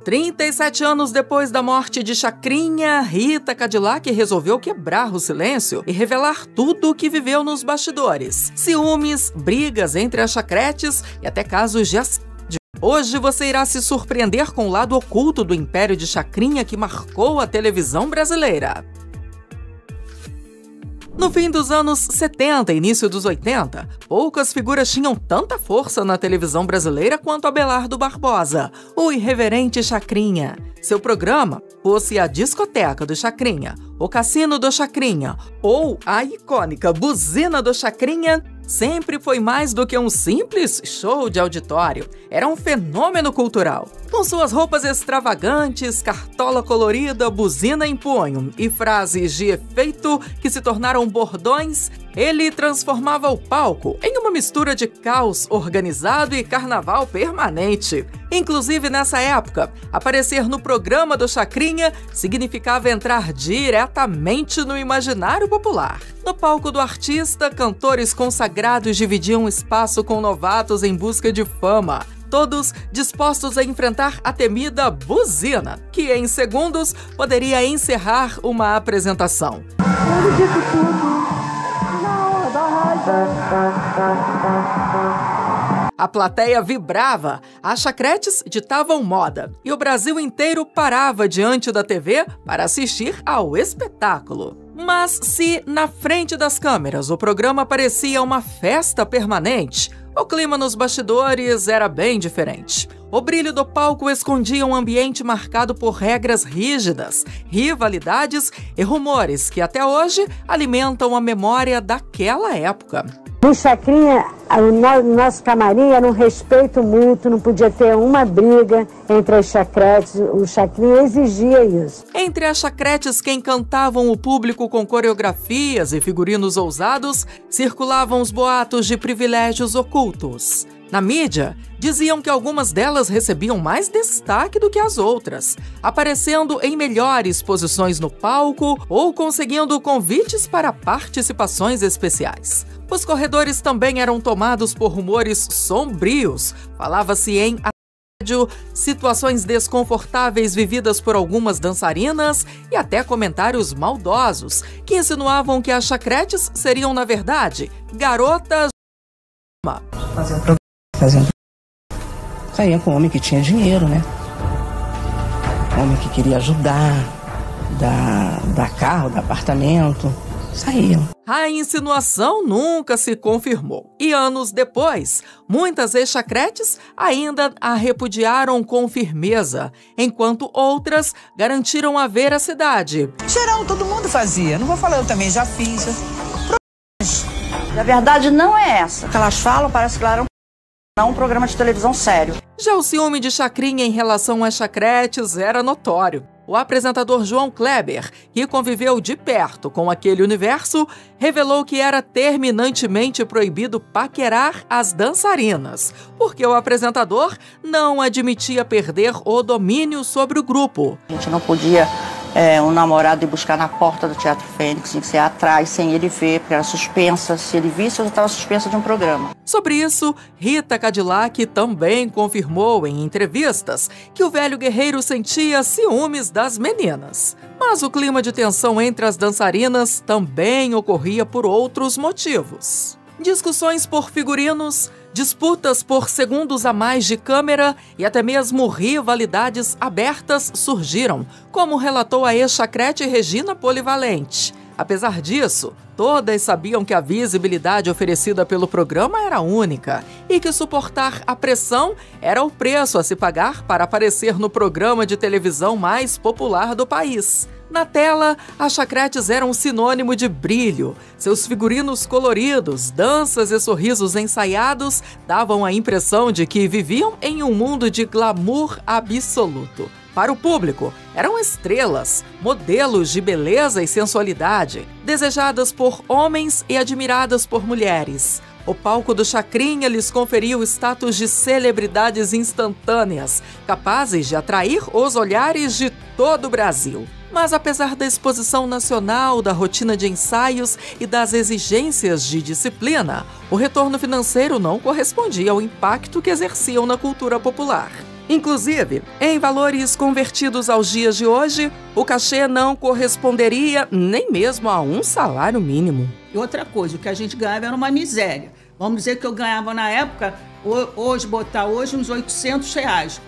37 anos depois da morte de Chacrinha, Rita Cadillac resolveu quebrar o silêncio e revelar tudo o que viveu nos bastidores. Ciúmes, brigas entre as chacretes e até casos de assédio. Hoje você irá se surpreender com o lado oculto do império de Chacrinha que marcou a televisão brasileira. No fim dos anos 70 e início dos 80, poucas figuras tinham tanta força na televisão brasileira quanto Abelardo Barbosa, o irreverente Chacrinha. Seu programa, fosse a Discoteca do Chacrinha, o Cassino do Chacrinha ou a icônica Buzina do Chacrinha, sempre foi mais do que um simples show de auditório. Era um fenômeno cultural. Com suas roupas extravagantes, cartola colorida, buzina em punho e frases de efeito que se tornaram bordões, ele transformava o palco em uma mistura de caos organizado e carnaval permanente. Inclusive, nessa época, aparecer no programa do Chacrinha significava entrar diretamente no imaginário popular. No palco do artista, cantores consagrados dividiam espaço com novatos em busca de fama, todos dispostos a enfrentar a temida buzina, que em segundos poderia encerrar uma apresentação. Eu dito tudo na hora da rádio. A plateia vibrava, as chacretes ditavam moda e o Brasil inteiro parava diante da TV para assistir ao espetáculo. Mas se na frente das câmeras o programa parecia uma festa permanente, o clima nos bastidores era bem diferente. O brilho do palco escondia um ambiente marcado por regras rígidas, rivalidades e rumores que até hoje alimentam a memória daquela época. No Chacrinha, o nosso camarim era um respeito mútuo, não podia ter uma briga entre as chacretes, o Chacrinha exigia isso. Entre as chacretes que encantavam o público com coreografias e figurinos ousados, circulavam os boatos de privilégios ocultos. Na mídia, diziam que algumas delas recebiam mais destaque do que as outras, aparecendo em melhores posições no palco ou conseguindo convites para participações especiais. Os corredores também eram tomados por rumores sombrios. Falava-se em assédio, situações desconfortáveis vividas por algumas dançarinas e até comentários maldosos que insinuavam que as chacretes seriam, na verdade, garotas. Saía com um homem que tinha dinheiro, né? Homem que queria ajudar, dar carro, dar apartamento. Saíam. A insinuação nunca se confirmou. E anos depois, muitas ex-chacretes ainda a repudiaram com firmeza, enquanto outras garantiram a veracidade. Geral, todo mundo fazia. Não vou falar, eu também já fiz. A verdade não é essa. O que elas falam parece que era um programa de televisão sério. Já o ciúme de Chacrinha em relação às chacretes era notório. O apresentador João Kleber, que conviveu de perto com aquele universo, revelou que era terminantemente proibido paquerar as dançarinas, porque o apresentador não admitia perder o domínio sobre o grupo. A gente não podia um namorado ir buscar na porta do Teatro Fênix, tinha que ser atrás, sem ele ver, porque era suspensa. Se ele visse, eu já estava suspensa de um programa. Sobre isso, Rita Cadillac também confirmou em entrevistas que o velho guerreiro sentia ciúmes das meninas. Mas o clima de tensão entre as dançarinas também ocorria por outros motivos. Discussões por figurinos, disputas por segundos a mais de câmera e até mesmo rivalidades abertas surgiram, como relatou a ex-chacrete Regina Polivalente. Apesar disso, todas sabiam que a visibilidade oferecida pelo programa era única e que suportar a pressão era o preço a se pagar para aparecer no programa de televisão mais popular do país. Na tela, as chacretes eram sinônimo de brilho. Seus figurinos coloridos, danças e sorrisos ensaiados davam a impressão de que viviam em um mundo de glamour absoluto. Para o público, eram estrelas, modelos de beleza e sensualidade, desejadas por homens e admiradas por mulheres. O palco do Chacrinha lhes conferiu o status de celebridades instantâneas, capazes de atrair os olhares de todo o Brasil. Mas apesar da exposição nacional, da rotina de ensaios e das exigências de disciplina, o retorno financeiro não correspondia ao impacto que exerciam na cultura popular. Inclusive, em valores convertidos aos dias de hoje, o cachê não corresponderia nem mesmo a um salário mínimo. E outra coisa, o que a gente ganhava era uma miséria. Vamos dizer que eu ganhava na época, hoje uns R$800.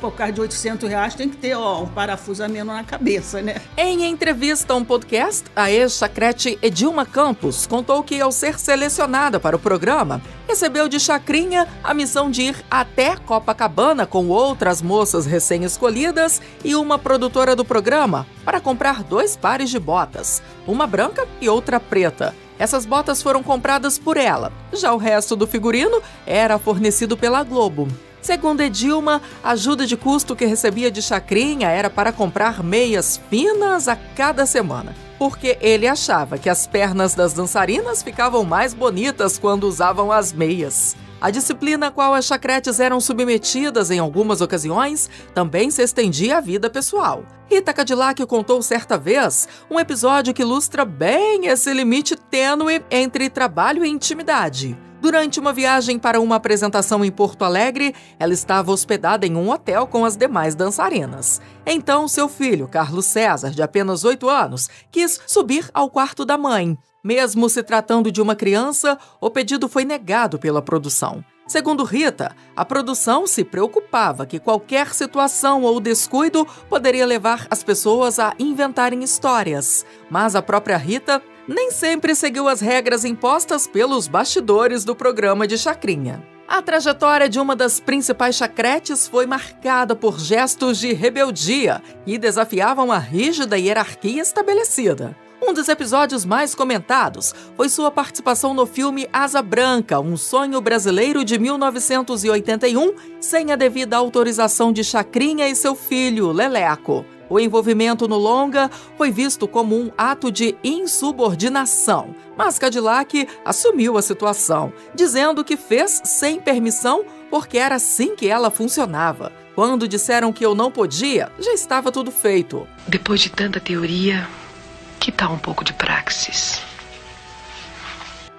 Por causa de R$800 tem que ter um parafuso a menos na cabeça, né? Em entrevista a um podcast, a ex-chacrete Edilma Campos contou que, ao ser selecionada para o programa, recebeu de Chacrinha a missão de ir até Copacabana com outras moças recém-escolhidas e uma produtora do programa para comprar 2 pares de botas, uma branca e outra preta. Essas botas foram compradas por ela, já o resto do figurino era fornecido pela Globo. Segundo Edilma, a ajuda de custo que recebia de Chacrinha era para comprar meias finas a cada semana, porque ele achava que as pernas das dançarinas ficavam mais bonitas quando usavam as meias. A disciplina a qual as chacretes eram submetidas em algumas ocasiões também se estendia à vida pessoal. Rita Cadillac contou certa vez um episódio que ilustra bem esse limite tênue entre trabalho e intimidade. Durante uma viagem para uma apresentação em Porto Alegre, ela estava hospedada em um hotel com as demais dançarinas. Então, seu filho, Carlos César, de apenas 8 anos, quis subir ao quarto da mãe. Mesmo se tratando de uma criança, o pedido foi negado pela produção. Segundo Rita, a produção se preocupava que qualquer situação ou descuido poderia levar as pessoas a inventarem histórias. Mas a própria Rita nem sempre seguiu as regras impostas pelos bastidores do programa de Chacrinha. A trajetória de uma das principais chacretes foi marcada por gestos de rebeldia que desafiavam a rígida hierarquia estabelecida. Um dos episódios mais comentados foi sua participação no filme Asa Branca, um sonho brasileiro de 1981, sem a devida autorização de Chacrinha e seu filho, Leleco. O envolvimento no longa foi visto como um ato de insubordinação, mas Cadillac assumiu a situação, dizendo que fez sem permissão porque era assim que ela funcionava. Quando disseram que eu não podia, já estava tudo feito. Depois de tanta teoria, que tal um pouco de praxis?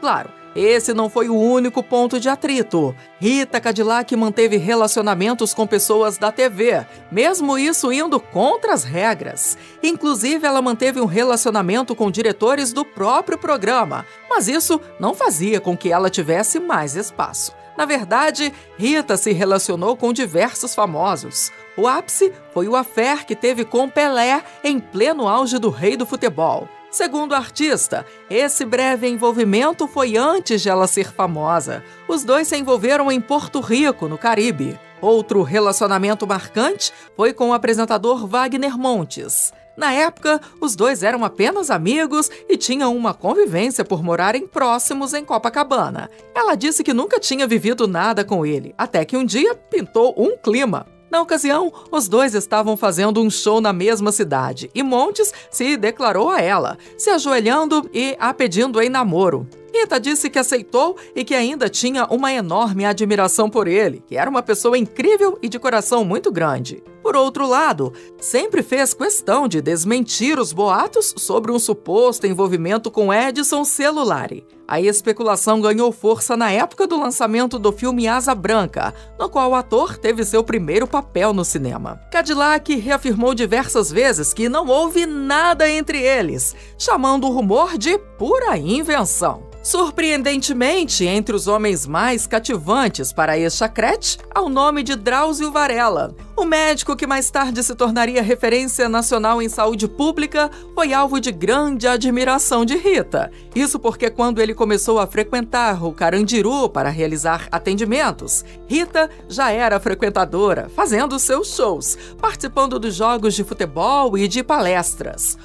Claro, esse não foi o único ponto de atrito. Rita Cadillac manteve relacionamentos com pessoas da TV, mesmo isso indo contra as regras. Inclusive, ela manteve um relacionamento com diretores do próprio programa, mas isso não fazia com que ela tivesse mais espaço. Na verdade, Rita se relacionou com diversos famosos. O ápice foi o affair que teve com Pelé em pleno auge do rei do futebol. Segundo a artista, esse breve envolvimento foi antes de ela ser famosa. Os dois se envolveram em Porto Rico, no Caribe. Outro relacionamento marcante foi com o apresentador Wagner Montes. Na época, os dois eram apenas amigos e tinham uma convivência por morarem próximos em Copacabana. Ela disse que nunca tinha vivido nada com ele, até que um dia pintou um clima. Na ocasião, os dois estavam fazendo um show na mesma cidade e Montes se declarou a ela, se ajoelhando e a pedindo em namoro. Rita disse que aceitou e que ainda tinha uma enorme admiração por ele, que era uma pessoa incrível e de coração muito grande. Por outro lado, sempre fez questão de desmentir os boatos sobre um suposto envolvimento com Edson Celulari. A especulação ganhou força na época do lançamento do filme Asa Branca, no qual o ator teve seu primeiro papel no cinema. Cadillac reafirmou diversas vezes que não houve nada entre eles, chamando o rumor de pura invenção. Surpreendentemente, entre os homens mais cativantes para a ex-chacrete, há o nome de Drauzio Varela. O médico que mais tarde se tornaria referência nacional em saúde pública foi alvo de grande admiração de Rita. Isso porque quando ele começou a frequentar o Carandiru para realizar atendimentos, Rita já era frequentadora, fazendo seus shows, participando dos jogos de futebol e de palestras.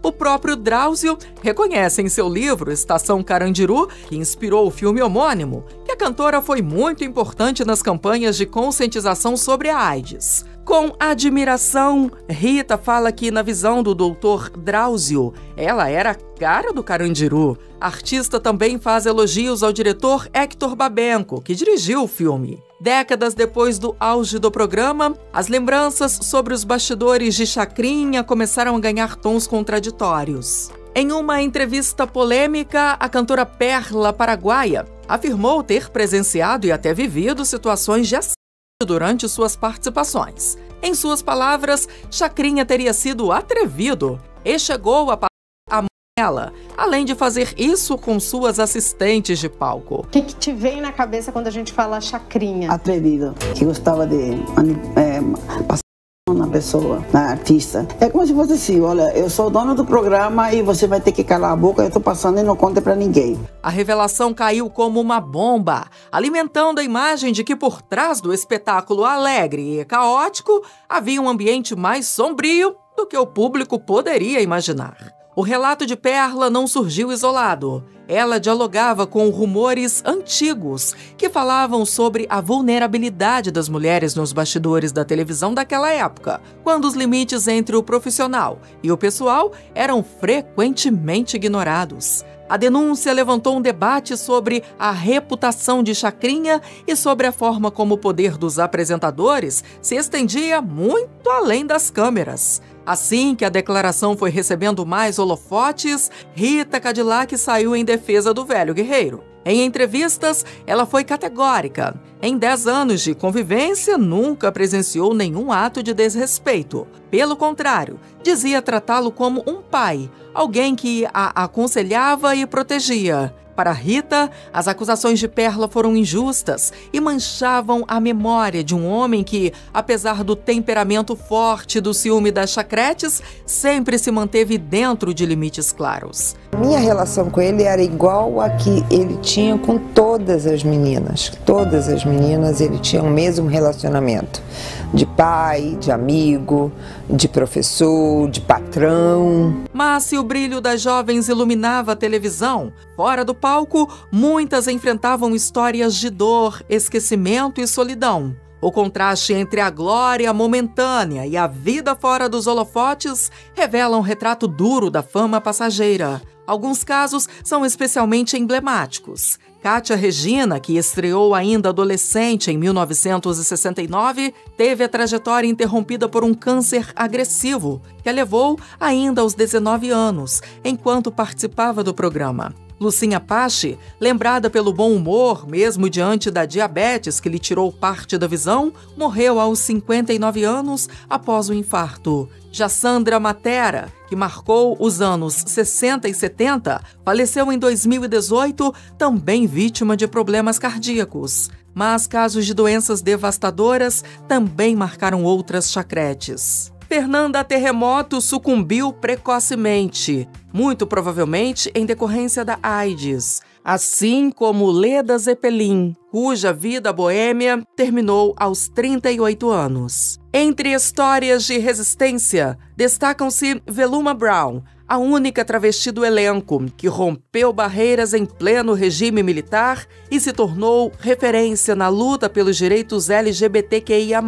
O próprio Drauzio reconhece em seu livro Estação Carandiru, que inspirou o filme homônimo, que a cantora foi muito importante nas campanhas de conscientização sobre a AIDS. Com admiração, Rita fala que, na visão do Dr. Drauzio, ela era a cara do Carandiru. A artista também faz elogios ao diretor Hector Babenco, que dirigiu o filme. Décadas depois do auge do programa, as lembranças sobre os bastidores de Chacrinha começaram a ganhar tons contraditórios. Em uma entrevista polêmica, a cantora Perla Paraguaia afirmou ter presenciado e até vivido situações de assédio durante suas participações. Em suas palavras, Chacrinha teria sido atrevido e chegou a passar a mão nela, além de fazer isso com suas assistentes de palco. O que te vem na cabeça quando a gente fala Chacrinha? Atrevido, que gostava de passar na pessoa, na artista. É como se fosse assim, olha, eu sou o dono do programa e você vai ter que calar a boca, eu tô passando e não conta pra ninguém. A revelação caiu como uma bomba, alimentando a imagem de que por trás do espetáculo alegre e caótico havia um ambiente mais sombrio do que o público poderia imaginar. O relato de Perla não surgiu isolado. Ela dialogava com rumores antigos que falavam sobre a vulnerabilidade das mulheres nos bastidores da televisão daquela época, quando os limites entre o profissional e o pessoal eram frequentemente ignorados. A denúncia levantou um debate sobre a reputação de Chacrinha e sobre a forma como o poder dos apresentadores se estendia muito além das câmeras. Assim que a declaração foi recebendo mais holofotes, Rita Cadillac saiu em defesa do velho guerreiro. Em entrevistas, ela foi categórica. Em 10 anos de convivência, nunca presenciou nenhum ato de desrespeito. Pelo contrário, dizia tratá-lo como um pai, alguém que a aconselhava e protegia. Para Rita, as acusações de Perla foram injustas e manchavam a memória de um homem que, apesar do temperamento forte do ciúme das chacretes, sempre se manteve dentro de limites claros. Minha relação com ele era igual a que ele tinha com todas as meninas. Todas as meninas ele tinha o mesmo relacionamento. De pai, de amigo, de professor, de patrão. Mas se o brilho das jovens iluminava a televisão, fora do palco, muitas enfrentavam histórias de dor, esquecimento e solidão. O contraste entre a glória momentânea e a vida fora dos holofotes revela um retrato duro da fama passageira. Alguns casos são especialmente emblemáticos. Kátia Regina, que estreou ainda adolescente em 1969, teve a trajetória interrompida por um câncer agressivo, que a levou ainda aos 19 anos, enquanto participava do programa. Lucinha Pache, lembrada pelo bom humor, mesmo diante da diabetes que lhe tirou parte da visão, morreu aos 59 anos após o infarto. Jassandra Matera, que marcou os anos 60 e 70, faleceu em 2018, também vítima de problemas cardíacos. Mas casos de doenças devastadoras também marcaram outras chacretes. Fernanda Terremoto sucumbiu precocemente, muito provavelmente em decorrência da AIDS, assim como Leda Zeppelin, cuja vida boêmia terminou aos 38 anos. Entre histórias de resistência, destacam-se Veluma Brown, a única travesti do elenco, que rompeu barreiras em pleno regime militar e se tornou referência na luta pelos direitos LGBTQIA+,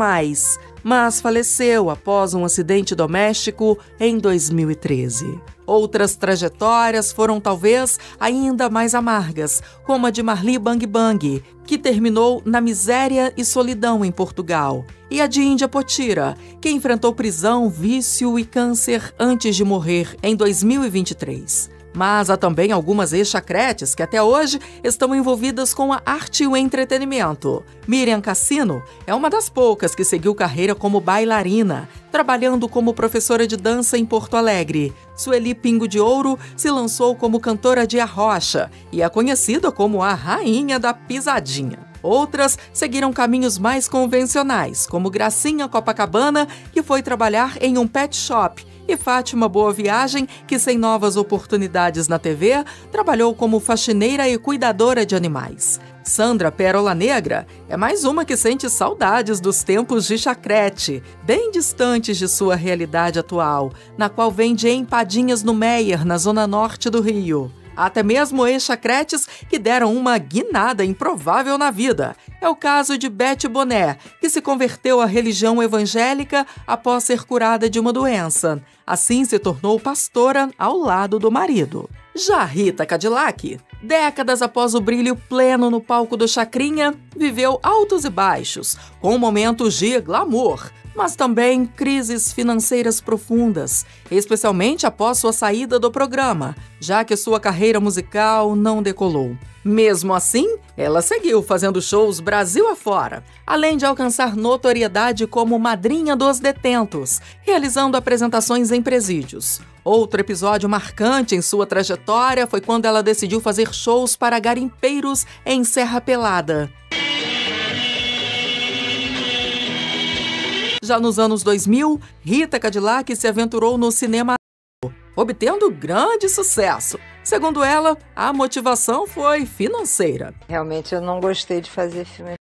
mas faleceu após um acidente doméstico em 2013. Outras trajetórias foram talvez ainda mais amargas, como a de Marli Bang Bang, que terminou na miséria e solidão em Portugal, e a de Índia Potira, que enfrentou prisão, vício e câncer antes de morrer em 2023. Mas há também algumas ex-chacretes que até hoje estão envolvidas com a arte e o entretenimento. Miriam Cassino é uma das poucas que seguiu carreira como bailarina, trabalhando como professora de dança em Porto Alegre. Sueli Pingo de Ouro se lançou como cantora de arrocha e é conhecida como a rainha da pisadinha. Outras seguiram caminhos mais convencionais, como Gracinha Copacabana, que foi trabalhar em um pet shop, e Fátima Boa Viagem, que sem novas oportunidades na TV, trabalhou como faxineira e cuidadora de animais. Sandra Pérola Negra é mais uma que sente saudades dos tempos de chacrete, bem distantes de sua realidade atual, na qual vende empadinhas no Meier, na zona norte do Rio. Há até mesmo ex-chacretes que deram uma guinada improvável na vida. É o caso de Beth Boné, que se converteu à religião evangélica após ser curada de uma doença. Assim se tornou pastora ao lado do marido. Já Rita Cadillac, décadas após o brilho pleno no palco do Chacrinha, viveu altos e baixos, com momentos de glamour, mas também crises financeiras profundas, especialmente após sua saída do programa, já que sua carreira musical não decolou. Mesmo assim, ela seguiu fazendo shows Brasil afora, além de alcançar notoriedade como madrinha dos detentos, realizando apresentações em presídios. Outro episódio marcante em sua trajetória foi quando ela decidiu fazer shows para garimpeiros em Serra Pelada. Já nos anos 2000, Rita Cadillac se aventurou no cinema, obtendo grande sucesso. Segundo ela, a motivação foi financeira. Realmente eu não gostei de fazer filme.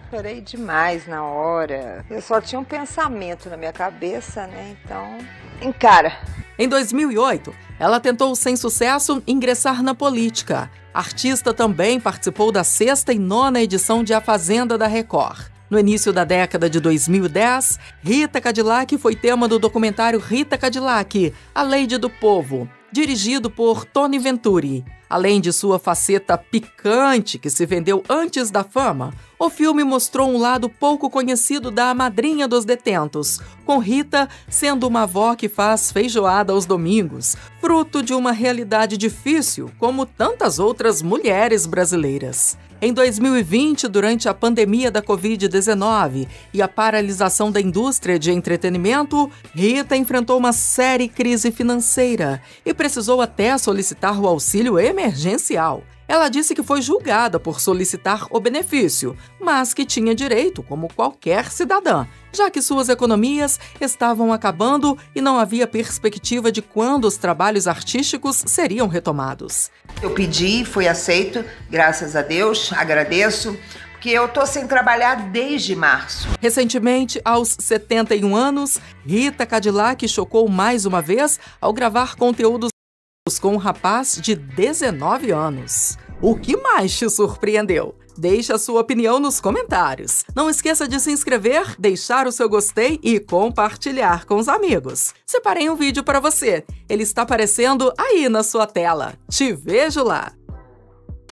Chorei demais na hora. Eu só tinha um pensamento na minha cabeça, né? Então, encara. Em 2008, ela tentou, sem sucesso, ingressar na política. A artista também participou da 6ª e 9ª edição de A Fazenda da Record. No início da década de 2010, Rita Cadillac foi tema do documentário Rita Cadillac, A Lady do Povo, dirigido por Tony Venturi. Além de sua faceta picante, que se vendeu antes da fama, o filme mostrou um lado pouco conhecido da madrinha dos detentos, com Rita sendo uma avó que faz feijoada aos domingos, fruto de uma realidade difícil, como tantas outras mulheres brasileiras. Em 2020, durante a pandemia da Covid-19 e a paralisação da indústria de entretenimento, Rita enfrentou uma séria crise financeira e precisou até solicitar o auxílio emergencial. Ela disse que foi julgada por solicitar o benefício, mas que tinha direito como qualquer cidadã, já que suas economias estavam acabando e não havia perspectiva de quando os trabalhos artísticos seriam retomados. Eu pedi, foi aceito, graças a Deus, agradeço, porque eu tô sem trabalhar desde março. Recentemente, aos 71 anos, Rita Cadillac chocou mais uma vez ao gravar conteúdos com um rapaz de 19 anos. O que mais te surpreendeu? Deixe a sua opinião nos comentários. Não esqueça de se inscrever, deixar o seu gostei e compartilhar com os amigos. Separei um vídeo para você. Ele está aparecendo aí na sua tela. Te vejo lá!